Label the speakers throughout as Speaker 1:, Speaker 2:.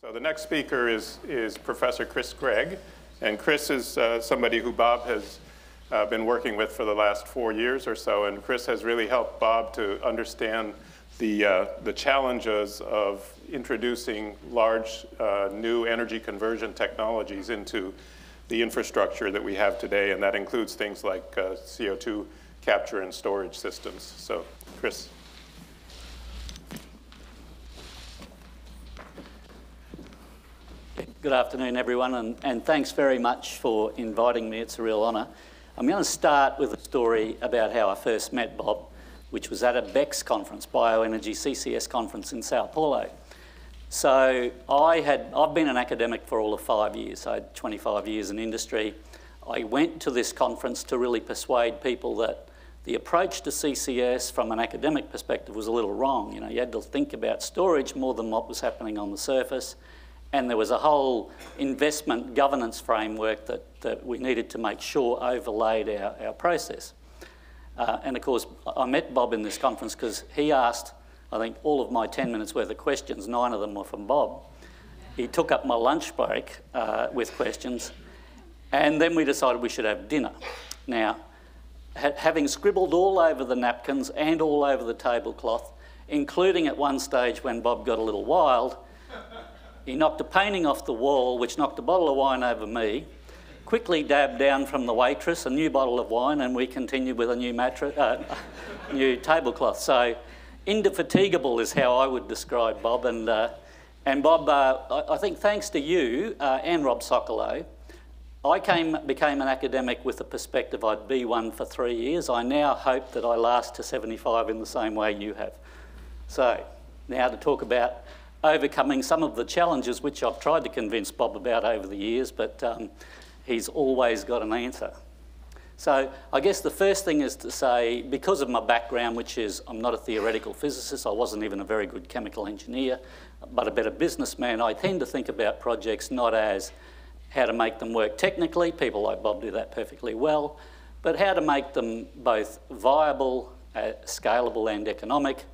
Speaker 1: So the next speaker is Professor Grieg, and Chris is somebody who Bob has been working with for the last 4 years or so, and Chris has really helped Bob to understand the challenges of introducing large new energy conversion technologies into the infrastructure that we have today, and that includes things like CO2 capture and storage systems. So, Chris.
Speaker 2: Good afternoon, everyone, and thanks very much for inviting me. It's a real honour. I'm going to start with a story about how I first met Bob, which was at a BECCS conference, Bioenergy CCS conference in Sao Paulo. So I've been an academic for all of 5 years. I had 25 years in industry. I went to this conference to really persuade people that the approach to CCS from an academic perspective was a little wrong. You know, you had to think about storage more than what was happening on the surface. And there was a whole investment governance framework that we needed to make sure overlaid our process. And of course, I met Bob in this conference because he asked, I think, all of my 10 minutes worth of questions. 9 of them were from Bob. He took up my lunch break with questions. And then we decided we should have dinner. Now, having scribbled all over the napkins and all over the tablecloth, including at one stage when Bob got a little wild, he knocked a painting off the wall, which knocked a bottle of wine over me, quickly dabbed down from the waitress a new bottle of wine, and we continued with a new new tablecloth. So indefatigable is how I would describe Bob. And Bob, I think thanks to you and Rob Socolow, I became an academic with the perspective I'd be one for 3 years. I now hope that I last to 75 in the same way you have. So now to talk about overcoming some of the challenges which I've tried to convince Bob about over the years, but he's always got an answer. So I guess the first thing is to say, because of my background, which is I'm not a theoretical physicist, I wasn't even a very good chemical engineer, but a better businessman, I tend to think about projects not as how to make them work technically, people like Bob do that perfectly well, but how to make them both viable, scalable and economic,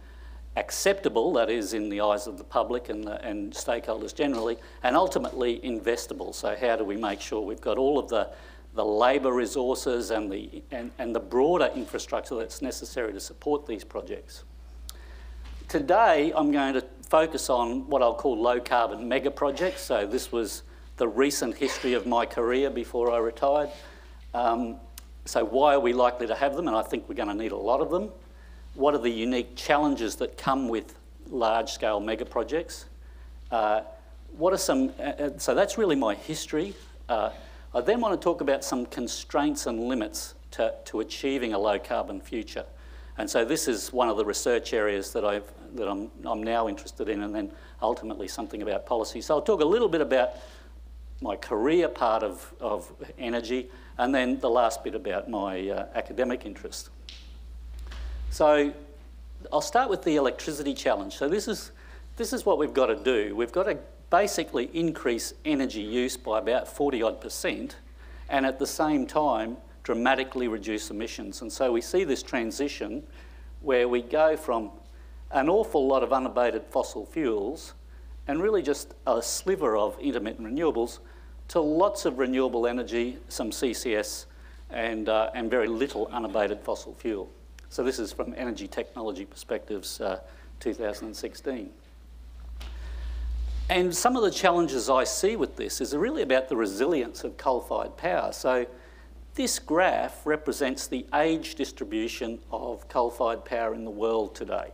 Speaker 2: acceptable, that is, in the eyes of the public and stakeholders generally, and ultimately investable. So how do we make sure we've got all of the labour resources and the broader infrastructure that's necessary to support these projects? Today, I'm going to focus on what I'll call low-carbon megaprojects. So this was the recent history of my career before I retired. So why are we likely to have them? And I think we're going to need a lot of them. What are the unique challenges that come with large-scale mega projects? What are some, so that's really my history. I then want to talk about some constraints and limits to achieving a low-carbon future. And so this is one of the research areas that I'm now interested in, and then ultimately something about policy. So I'll talk a little bit about my career part of energy, and then the last bit about my academic interest. So I'll start with the electricity challenge. So this is what we've got to do. We've got to basically increase energy use by about 40-odd%, and at the same time dramatically reduce emissions. And so we see this transition where we go from an awful lot of unabated fossil fuels and really just a sliver of intermittent renewables to lots of renewable energy, some CCS, and very little unabated fossil fuel. So this is from Energy Technology Perspectives 2016. And some of the challenges I see with this is really about the resilience of coal-fired power. So this graph represents the age distribution of coal-fired power in the world today.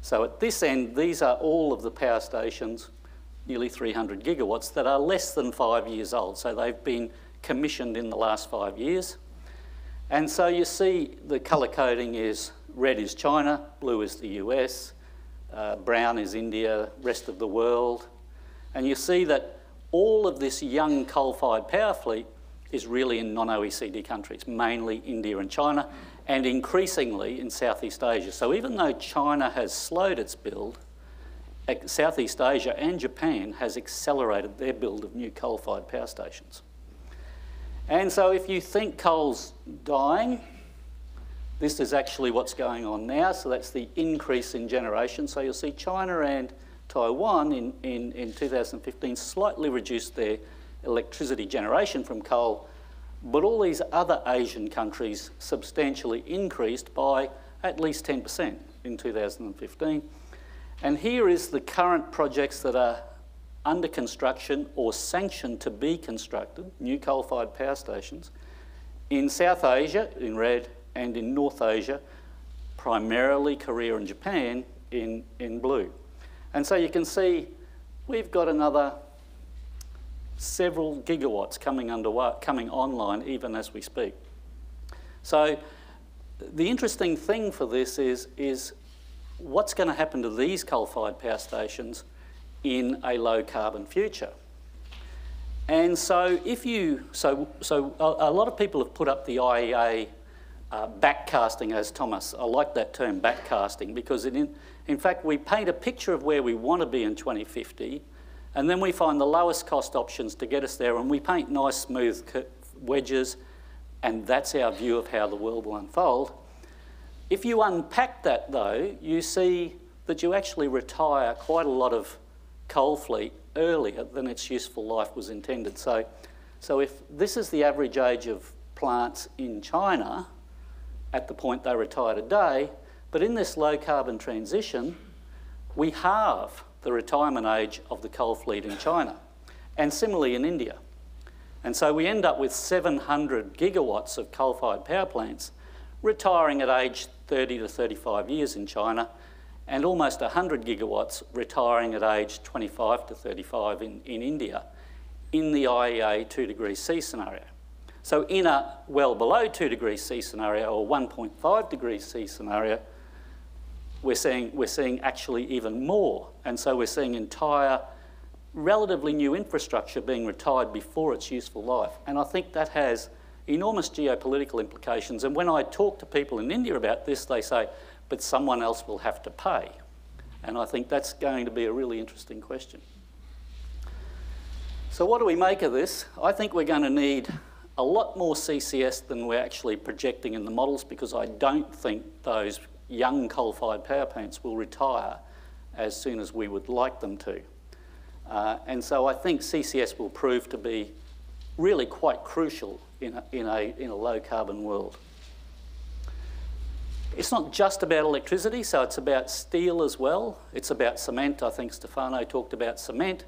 Speaker 2: So at this end, these are all of the power stations, nearly 300 gigawatts, that are less than 5 years old. So they've been commissioned in the last 5 years. And so you see the colour coding is red is China, blue is the US, brown is India, rest of the world. And you see that all of this young coal-fired power fleet is really in non-OECD countries, mainly India and China, and increasingly in Southeast Asia. So even though China has slowed its build, Southeast Asia and Japan has accelerated their build of new coal-fired power stations. And so if you think coal's dying, this is actually what's going on now. So that's the increase in generation. So you'll see China and Taiwan in 2015 slightly reduced their electricity generation from coal, but all these other Asian countries substantially increased by at least 10% in 2015. And here is the current projects that are under construction or sanctioned to be constructed, new coal-fired power stations, in South Asia, in red, and in North Asia, primarily Korea and Japan, in blue. And so you can see we've got another several gigawatts coming online even as we speak. So the interesting thing for this is what's going to happen to these coal-fired power stations in a low-carbon future. And so a lot of people have put up the IEA backcasting, as Thomas, I like that term, backcasting, because in fact we paint a picture of where we want to be in 2050, and then we find the lowest cost options to get us there, and we paint nice smooth wedges, and that's our view of how the world will unfold. If you unpack that though, you see that you actually retire quite a lot of coal fleet earlier than its useful life was intended. So if this is the average age of plants in China at the point they retire today, but in this low carbon transition, we halve the retirement age of the coal fleet in China, and similarly in India. And so we end up with 700 gigawatts of coal-fired power plants retiring at age 30 to 35 years in China, and almost 100 gigawatts retiring at age 25 to 35 in India in the IEA 2 degrees C scenario. So in a well below 2 degrees C scenario, or 1.5 degrees C scenario, we're seeing actually even more. And so we're seeing entire relatively new infrastructure being retired before its useful life. And I think that has enormous geopolitical implications. And when I talk to people in India about this, they say, but someone else will have to pay. And I think that's going to be a really interesting question. So what do we make of this? I think we're going to need a lot more CCS than we're actually projecting in the models, because I don't think those young coal-fired power plants will retire as soon as we would like them to. And so I think CCS will prove to be really quite crucial in a low-carbon world. It's not just about electricity, so it's about steel as well. It's about cement. I think Stefano talked about cement.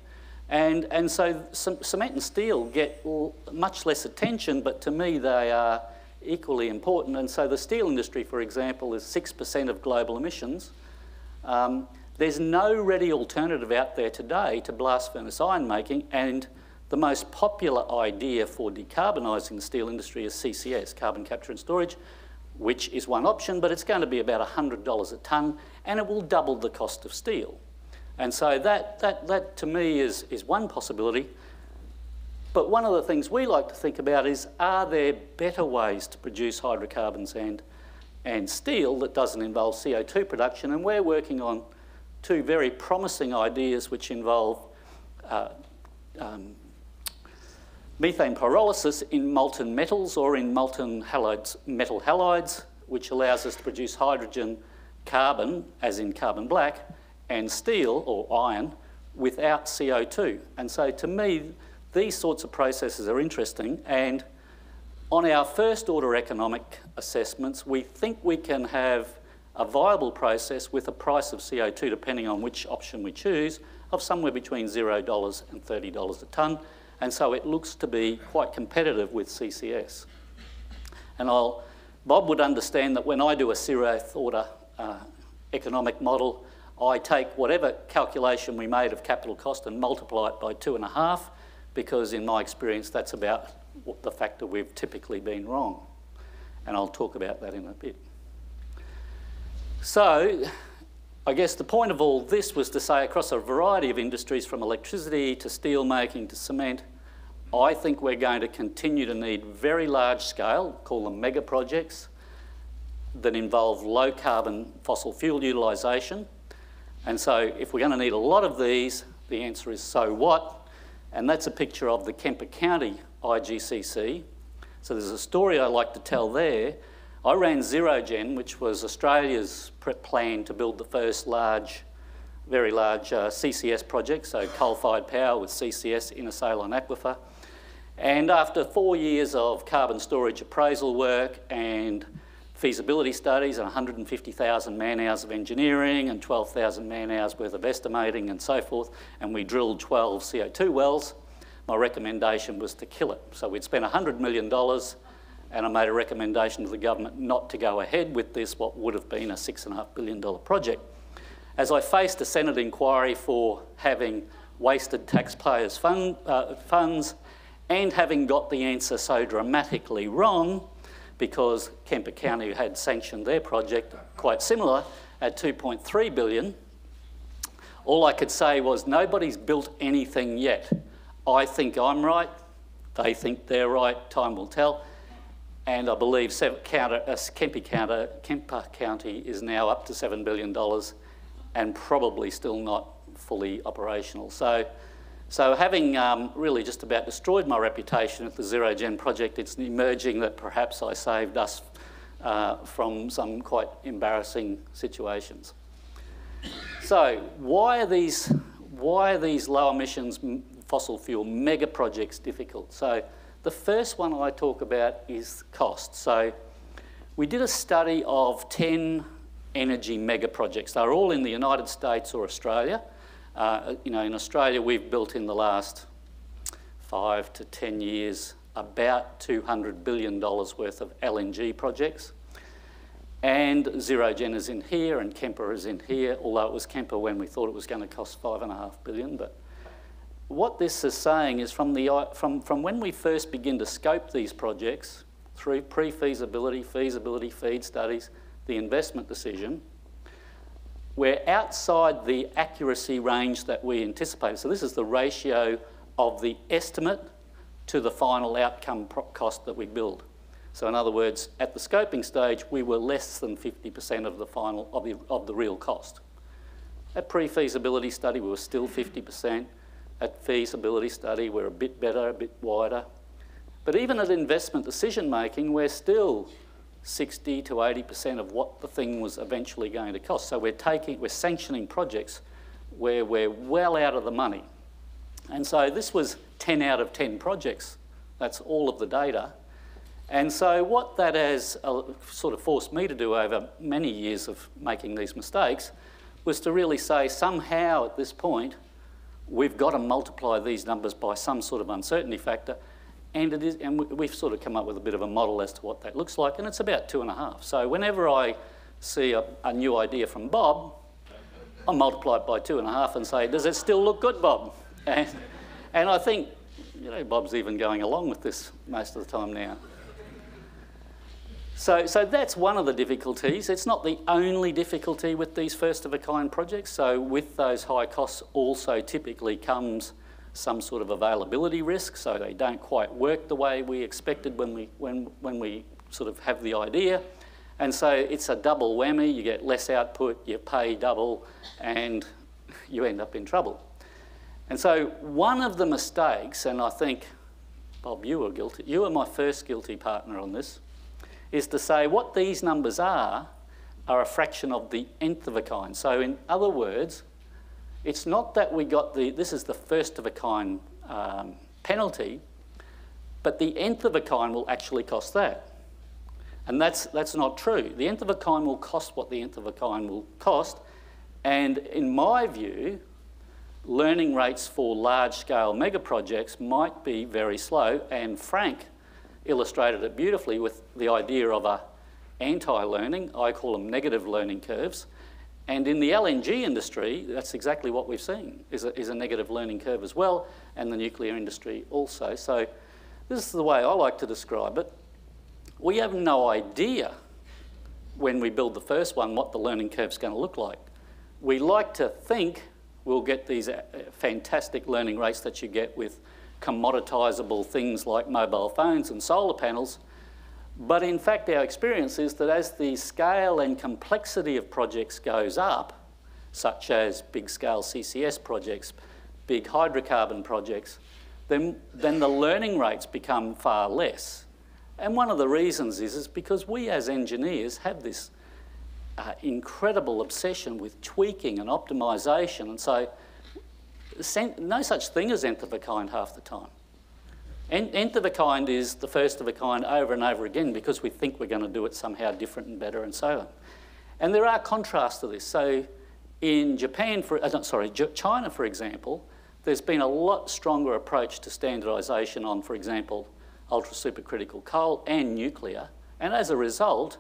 Speaker 2: And so cement and steel get much less attention, but to me they are equally important. And so the steel industry, for example, is 6% of global emissions. There's no ready alternative out there today to blast furnace iron making, and the most popular idea for decarbonising the steel industry is CCS, carbon capture and storage, which is one option, but it's going to be about $100 a tonne, and it will double the cost of steel. And so that to me is one possibility. But one of the things we like to think about is, are there better ways to produce hydrocarbons and steel that doesn't involve CO2 production? And we're working on two very promising ideas which involve methane pyrolysis in molten metals or in molten halides, metal halides, which allows us to produce hydrogen carbon, as in carbon black, and steel or iron without CO2. And so to me, these sorts of processes are interesting, and on our first order economic assessments, we think we can have a viable process with a price of CO2, depending on which option we choose, of somewhere between $0 and $30 a tonne. And so it looks to be quite competitive with CCS. And Bob would understand that when I do a zeroth order economic model, I take whatever calculation we made of capital cost and multiply it by 2.5, because in my experience, that's about the factor we've typically been wrong. And I'll talk about that in a bit. So I guess the point of all this was to say, across a variety of industries, from electricity to steel making to cement, I think we're going to continue to need very large scale, call them mega projects, that involve low carbon fossil fuel utilisation. And so if we're going to need a lot of these, the answer is so what? And that's a picture of the Kemper County IGCC. So there's a story I like to tell there. I ran ZeroGen, which was Australia's plan to build the first large very large CCS project, so coal-fired power with CCS in a saline aquifer. And after 4 years of carbon storage appraisal work and feasibility studies and 150,000 man-hours of engineering and 12,000 man-hours worth of estimating and so forth, and we drilled 12 CO2 wells, my recommendation was to kill it. So we'd spent $100 million, and I made a recommendation to the government not to go ahead with this, what would have been a $6.5 billion project. As I faced a Senate inquiry for having wasted taxpayers' funds and having got the answer so dramatically wrong, because Kemper County had sanctioned their project quite similar at $2.3 billion, all I could say was nobody's built anything yet. I think I'm right, they think they're right, time will tell. And I believe Kemper County is now up to $7 billion and probably still not fully operational. So having really just about destroyed my reputation at the Zero Gen project, it's emerging that perhaps I saved us from some quite embarrassing situations. So why are these low emissions fossil fuel mega projects difficult? So the first one I talk about is cost. So we did a study of 10 energy mega projects. They're all in the United States or Australia. You know, in Australia, we've built in the last 5 to 10 years about $200 billion worth of LNG projects. And Zero Gen is in here and Kemper is in here, although it was Kemper when we thought it was going to cost $5.5 billion. But what this is saying is from when we first begin to scope these projects through pre-feasibility, feasibility, feed studies, the investment decision, we're outside the accuracy range that we anticipated. So this is the ratio of the estimate to the final outcome cost that we build. So in other words, at the scoping stage, we were less than 50% of the final of the real cost. At pre-feasibility study, we were still 50%. At feasibility study, we're a bit better, a bit wider. But even at investment decision making, we're still 60 to 80% of what the thing was eventually going to cost. So we're sanctioning projects where we're well out of the money. And so this was 10 out of 10 projects. That's all of the data. And so what that has sort of forced me to do over many years of making these mistakes was to really say somehow at this point, we've got to multiply these numbers by some sort of uncertainty factor. And we've sort of come up with a bit of a model as to what that looks like, and it's about 2.5. So whenever I see a new idea from Bob, I multiply it by 2.5 and say, does it still look good, Bob? And I think, you know, Bob's even going along with this most of the time now. So that's one of the difficulties. It's not the only difficulty with these first-of-a-kind projects. So with those high costs also typically comes some sort of availability risk, so they don't quite work the way we expected when we sort of have the idea. And so it's a double whammy. You get less output, you pay double, and you end up in trouble. And so one of the mistakes, and I think, Bob, you were guilty, you were my first guilty partner on this, is to say what these numbers are a fraction of the nth of a kind. So in other words, it's not that we got this is the first of a kind penalty, but the nth of a kind will actually cost that. And that's not true. The nth of a kind will cost what the nth of a kind will cost. And in my view, learning rates for large-scale mega projects might be very slow. And Frank illustrated it beautifully with the idea of a anti-learning. I call them negative learning curves. And in the LNG industry, that's exactly what we've seen, is a negative learning curve as well, and the nuclear industry also. So this is the way I like to describe it. We have no idea when we build the first one what the learning curve's going to look like. We like to think we'll get these fantastic learning rates that you get with commoditizable things like mobile phones and solar panels. But in fact, our experience is that as the scale and complexity of projects goes up, such as big-scale CCS projects, big hydrocarbon projects, then the learning rates become far less. And one of the reasons is because we as engineers have this incredible obsession with tweaking and optimisation, and so no such thing as nth of a kind half the time. Nth of a kind is the first of a kind over and over again because we think we're going to do it somehow different and better and so on. And there are contrasts to this. So in China, for example, there's been a lot stronger approach to standardisation on, for example, ultra-supercritical coal and nuclear. And as a result,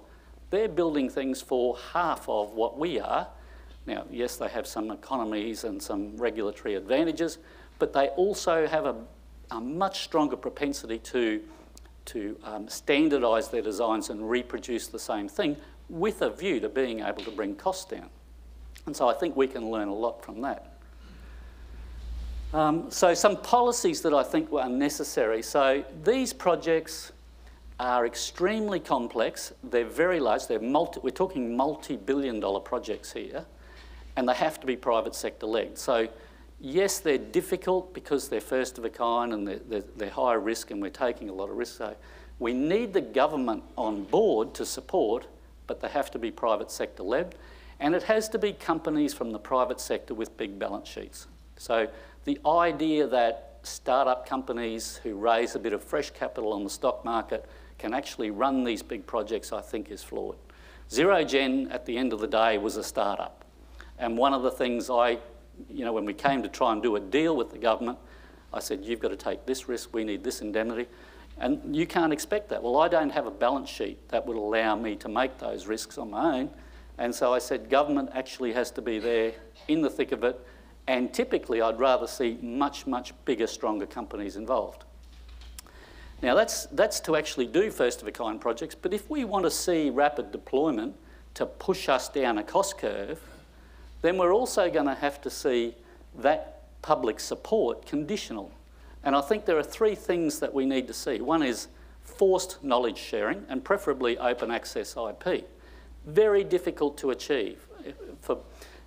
Speaker 2: they're building things for half of what we are. Now, yes, they have some economies and some regulatory advantages, but they also have a much stronger propensity to standardise their designs and reproduce the same thing with a view to being able to bring costs down. And so I think we can learn a lot from that. So some policies that I think were necessary. So these projects are extremely complex. They're very large. We're talking multi-billion-dollar projects here, and they have to be private sector-led. So yes, they're difficult because they're first of a kind and they're high risk and we're taking a lot of risk. So we need the government on board to support, but they have to be private sector-led. And it has to be companies from the private sector with big balance sheets. So the idea that startup companies who raise a bit of fresh capital on the stock market can actually run these big projects, I think, is flawed. ZeroGen, at the end of the day, was a startup. And one of the things when we came to try and do a deal with the government, I said, you've got to take this risk, we need this indemnity. And you can't expect that. Well, I don't have a balance sheet that would allow me to make those risks on my own. And so I said, government actually has to be there in the thick of it. And typically, I'd rather see much, much bigger, stronger companies involved. Now, that's to actually do first-of-a-kind projects. But if we want to see rapid deployment to push us down a cost curve, then we're also going to have to see that public support conditional. And I think there are three things that we need to see. One is forced knowledge sharing, and preferably open access IP. Very difficult to achieve. For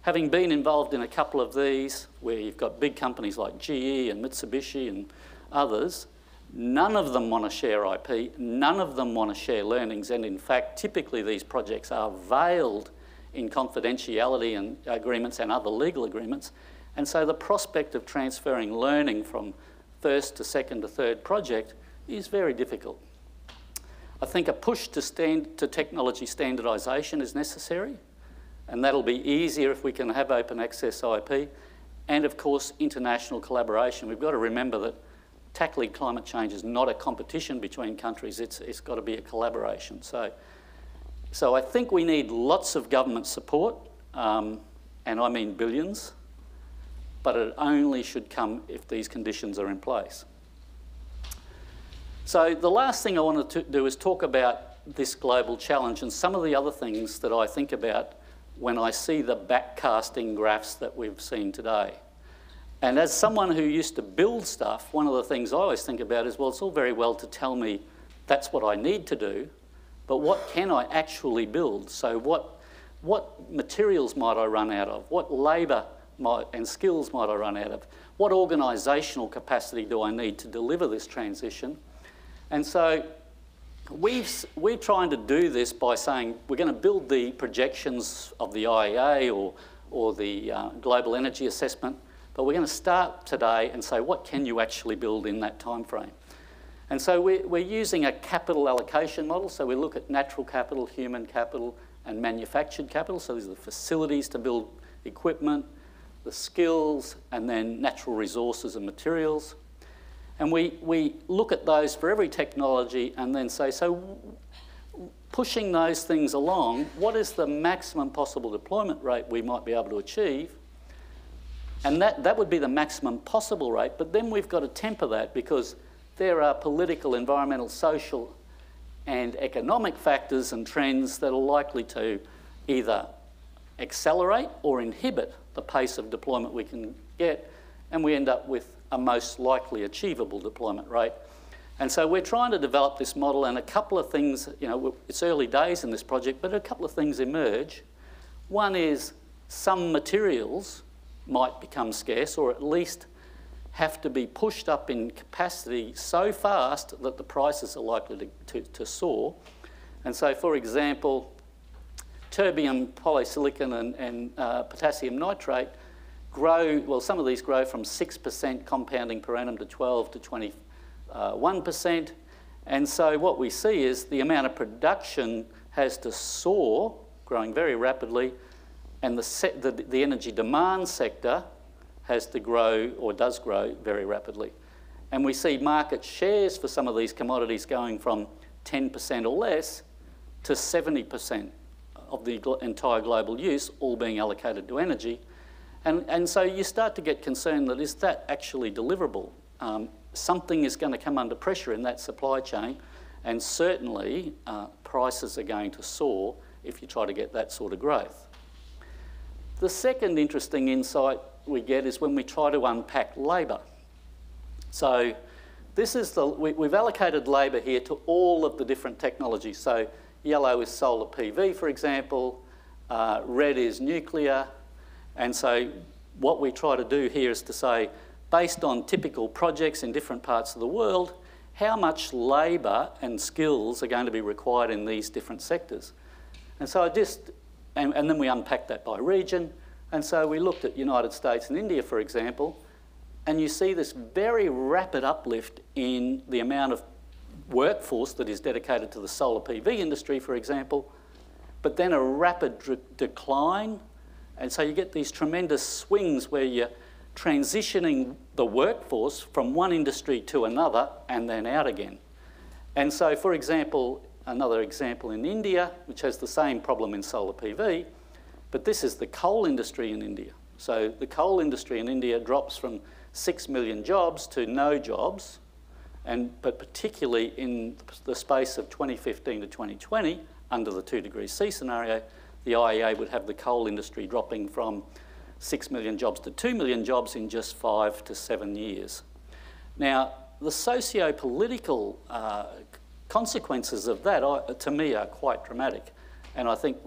Speaker 2: having been involved in a couple of these, where you've got big companies like GE and Mitsubishi and others, none of them want to share IP, none of them want to share learnings, and in fact, typically these projects are veiled in confidentiality and agreements and other legal agreements. And so the prospect of transferring learning from first to second to third project is very difficult. I think a push to technology standardisation is necessary, and that'll be easier if we can have open access IP, and of course international collaboration. We've got to remember that tackling climate change is not a competition between countries, it's got to be a collaboration. So I think we need lots of government support, and I mean billions, but it only should come if these conditions are in place. So the last thing I wanted to do is talk about this global challenge and some of the other things that I think about when I see the backcasting graphs that we've seen today. And as someone who used to build stuff, one of the things I always think about is, well, it's all very well to tell me that's what I need to do, but what can I actually build? So what materials might I run out of? What labour and skills might I run out of? What organisational capacity do I need to deliver this transition? And so we're trying to do this by saying we're going to build the projections of the IEA or the Global Energy Assessment, but we're going to start today and say, what can you actually build in that time frame? And so we're using a capital allocation model. So we look at natural capital, human capital, and manufactured capital. So these are the facilities to build equipment, the skills, and then natural resources and materials. And we look at those for every technology and then say, so pushing those things along, what is the maximum possible deployment rate we might be able to achieve? And that would be the maximum possible rate, but then we've got to temper that because there are political, environmental, social, and economic factors and trends that are likely to either accelerate or inhibit the pace of deployment we can get, and we end up with a most likely achievable deployment rate. And so we're trying to develop this model, and a couple of things, it's early days in this project, but a couple of things emerge. One is some materials might become scarce, or at least have to be pushed up in capacity so fast that the prices are likely to soar. And so, for example, terbium, polysilicon and potassium nitrate grow, well, some of these grow from 6% compounding per annum to 12 to 21%. And so what we see is the amount of production has to soar, growing very rapidly, and the energy demand sector has to grow, or does grow, very rapidly. And we see market shares for some of these commodities going from 10% or less to 70% of the entire global use, all being allocated to energy. And so you start to get concerned that is that actually deliverable? Something is going to come under pressure in that supply chain, and certainly prices are going to soar if you try to get that sort of growth. The second interesting insight we get is when we try to unpack labour. So this is we've allocated labour here to all of the different technologies. So yellow is solar PV, for example, red is nuclear, and so what we try to do here is to say, based on typical projects in different parts of the world, how much labour and skills are going to be required in these different sectors. And so and then we unpack that by region. And so we looked at United States and India, for example, and you see this very rapid uplift in the amount of workforce that is dedicated to the solar PV industry, for example, but then a rapid decline. And so you get these tremendous swings where you're transitioning the workforce from one industry to another and then out again. And so, for example, another example in India, which has the same problem in solar PV, but this is the coal industry in India. So the coal industry in India drops from 6 million jobs to no jobs, but particularly in the space of 2015 to 2020, under the 2 degrees C scenario, the IEA would have the coal industry dropping from 6 million jobs to 2 million jobs in just 5 to 7 years. Now, the socio-political consequences of that, to me, are quite dramatic. And I think,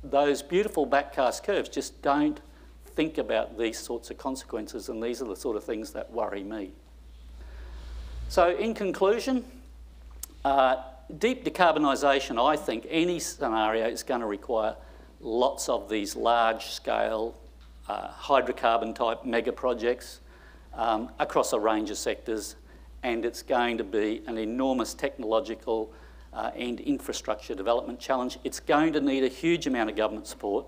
Speaker 2: those beautiful backcast curves just don't think about these sorts of consequences, and these are the sort of things that worry me. So in conclusion, deep decarbonisation, I think any scenario is going to require lots of these large-scale hydrocarbon-type megaprojects across a range of sectors, and it's going to be an enormous technological and infrastructure development challenge. It's going to need a huge amount of government support.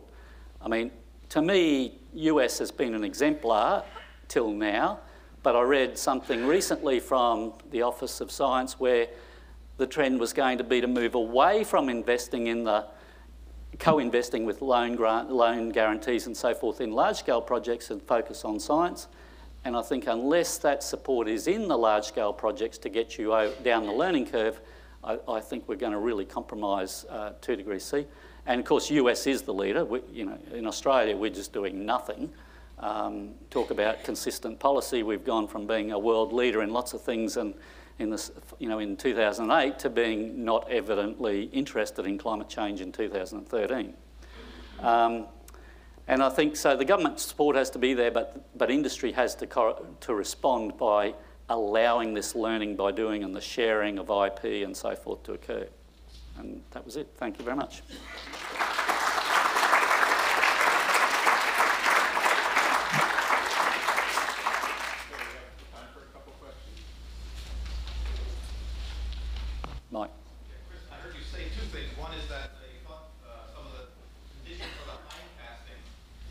Speaker 2: I mean, to me, US has been an exemplar till now, but I read something recently from the Office of Science where the trend was going to be to move away from investing in the co-investing with loan guarantees and so forth in large-scale projects and focus on science. And I think unless that support is in the large-scale projects to get you down the learning curve, I think we're going to really compromise 2 degrees C. And of course, US is the leader. In Australia, we're just doing nothing. Talk about consistent policy. We've gone from being a world leader in lots of things and in 2008 to being not evidently interested in climate change in 2013. And I think so the government support has to be there, but industry has to respond by allowing this learning by doing and the sharing of IP and so forth to occur. And that was it. Thank you very much. Mike.
Speaker 3: Chris, I heard you say two things. One is that they thought some of the conditions for the hindcasting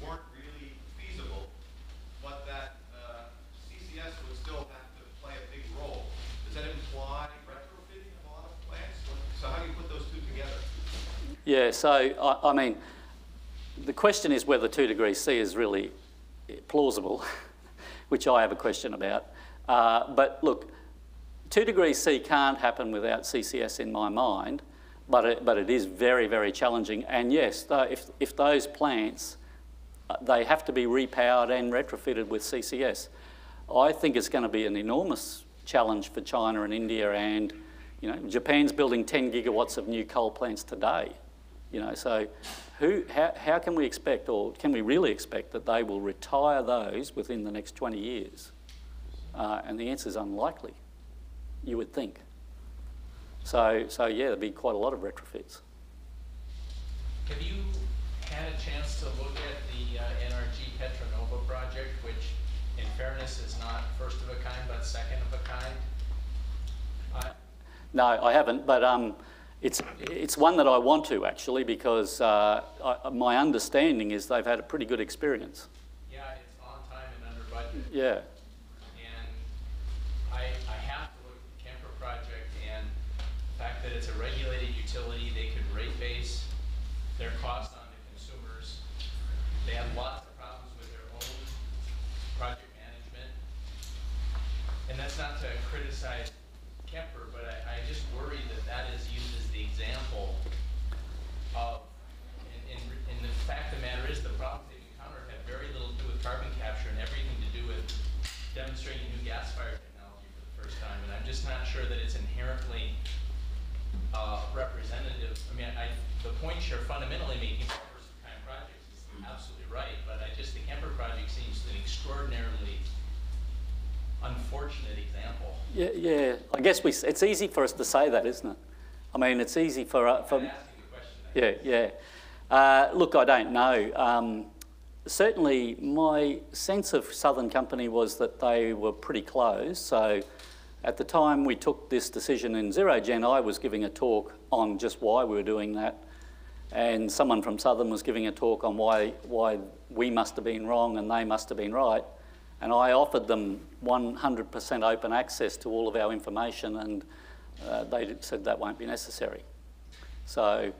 Speaker 3: weren't really feasible, but that CCS would still have to play a big role. Does that imply retrofitting of a lot of plants? So how do you put those two together?
Speaker 2: Yeah, so I mean, the question is whether 2 degrees C is really plausible, which I have a question about. But look, 2 degrees C can't happen without CCS in my mind, but it is very, very challenging. And yes, if those plants, they have to be repowered and retrofitted with CCS. I think it's going to be an enormous challenge for China and India, and Japan's building 10 gigawatts of new coal plants today. So how can we expect, or can we really expect, that they will retire those within the next 20 years? And the answer is unlikely, you would think. So yeah, there'd be quite a lot of retrofits.
Speaker 4: Have you had a chance to look at the NRG Petronova project, which in fairness is not first of a kind, but second of a kind?
Speaker 2: No, I haven't, but it's one that I want to, actually, because my understanding is they've had a pretty good experience.
Speaker 4: Yeah, it's on time and under budget.
Speaker 2: Yeah.
Speaker 4: And I have to look at the Kemper project, and the fact that it's a regulated utility, they could rate base their cost on the consumers. They have lots of problems with their own project management. And that's not to criticize Kemper, but I just worry that that is used as the example of, and the fact of the matter is the problems they've encountered have very little to do with carbon capture and everything to do with demonstrating new gas-fired technology for the first time. And I'm just not sure that it's inherently representative. I mean, the points you're fundamentally making for first-time projects is absolutely right, but the Kemper project seems an extraordinarily unfortunate example.
Speaker 2: Yeah, yeah. I guess it's easy for us to say that, isn't it? I mean, it's easy for
Speaker 4: I'm asking the question.
Speaker 2: yeah. Look, I don't know. Certainly, my sense of Southern Company was that they were pretty close. So, at the time we took this decision in Zero Gen, I was giving a talk on just why we were doing that, and someone from Southern was giving a talk on why we must have been wrong and they must have been right. And I offered them 100% open access to all of our information, and they said that won't be necessary. So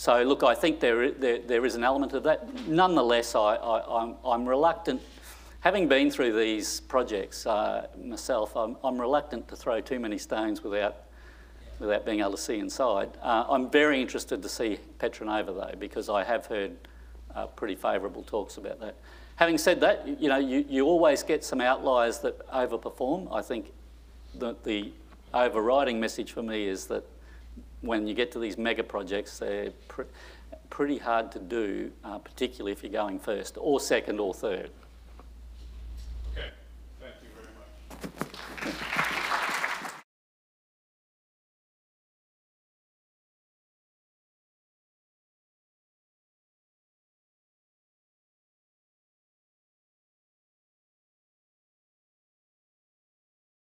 Speaker 2: look, I think there is an element of that. Nonetheless, I'm reluctant, having been through these projects myself, I'm reluctant to throw too many stones without being able to see inside. I'm very interested to see Petronova though, because I have heard pretty favourable talks about that. Having said that, you know, you always get some outliers that overperform. I think the overriding message for me is that when you get to these mega projects, they're pretty hard to do, particularly if you're going first or second or third.